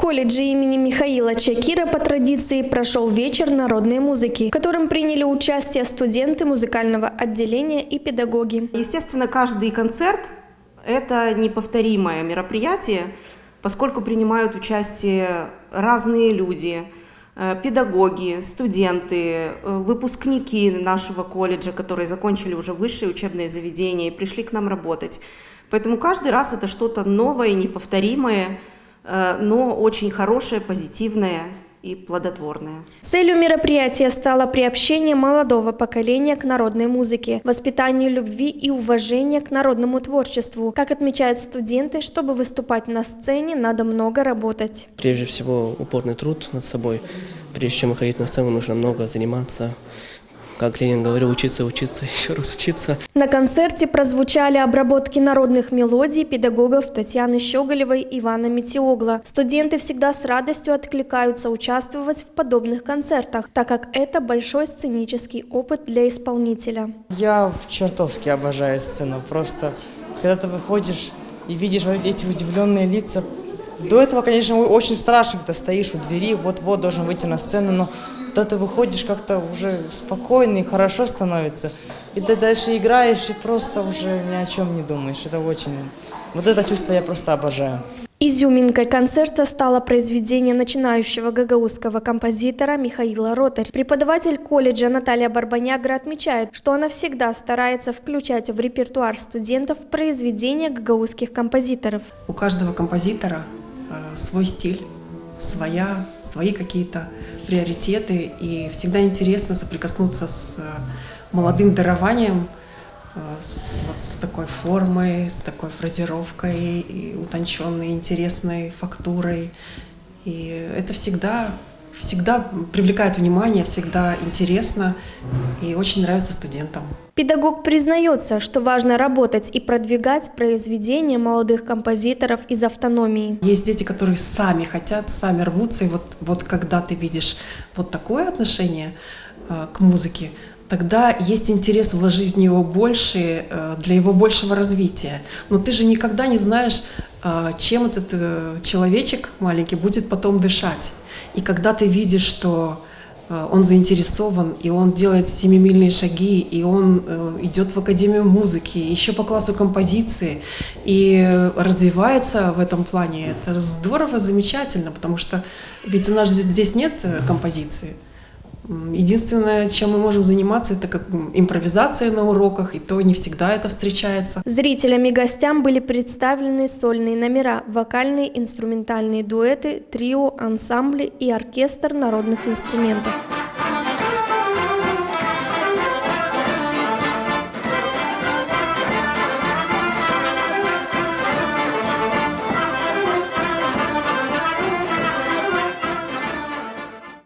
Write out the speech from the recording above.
колледже имени Михаила Чакира по традиции прошел вечер народной музыки, в котором приняли участие студенты музыкального отделения и педагоги. Естественно, каждый концерт – это неповторимое мероприятие, поскольку принимают участие разные люди, педагоги, студенты, выпускники нашего колледжа, которые закончили уже высшее учебное заведение и пришли к нам работать. Поэтому каждый раз это что-то новое, неповторимое, но очень хорошее, позитивное и плодотворное. Целью мероприятия стало приобщение молодого поколения к народной музыке, воспитанию любви и уважения к народному творчеству. Как отмечают студенты, чтобы выступать на сцене, надо много работать. Прежде всего, упорный труд над собой. Прежде чем выходить на сцену, нужно много заниматься. Как Ленин говорил, учиться, еще раз учиться. На концерте прозвучали обработки народных мелодий педагогов Татьяны Щеголевой и Ивана Метеогла. Студенты всегда с радостью откликаются участвовать в подобных концертах, так как это большой сценический опыт для исполнителя. Я чертовски обожаю сцену. Просто, когда ты выходишь и видишь вот эти удивленные лица. До этого, конечно, очень страшно, когда стоишь у двери, вот-вот должен выйти на сцену, но когда ты выходишь, как-то уже спокойно и хорошо становится. И ты дальше играешь и просто уже ни о чем не думаешь. Это очень... Вот это чувство я просто обожаю. Изюминкой концерта стало произведение начинающего гагаузского композитора Михаила Ротарь. Преподаватель колледжа Наталья Барбанягра отмечает, что она всегда старается включать в репертуар студентов произведения гагаузских композиторов. У каждого композитора свой стиль, свои какие-то приоритеты, и всегда интересно соприкоснуться с молодым дарованием, с такой формой, с такой фразировкой, и утонченной, интересной фактурой. И это всегда привлекает внимание, всегда интересно и очень нравится студентам. Педагог признается, что важно работать и продвигать произведения молодых композиторов из автономии. Есть дети, которые сами хотят, сами рвутся, и вот когда ты видишь вот такое отношение к музыке, тогда есть интерес вложить в него больше, для его большего развития. Но ты же никогда не знаешь, чем этот человечек маленький будет потом дышать. И когда ты видишь, что он заинтересован, и он делает семимильные шаги, и он идет в Академию музыки, еще по классу композиции, и развивается в этом плане, это здорово, замечательно, потому что ведь у нас здесь нет композиции. Единственное, чем мы можем заниматься, это как импровизация на уроках, и то не всегда это встречается. Зрителям и гостям были представлены сольные номера, вокальные, инструментальные дуэты, трио, ансамбли и оркестр народных инструментов.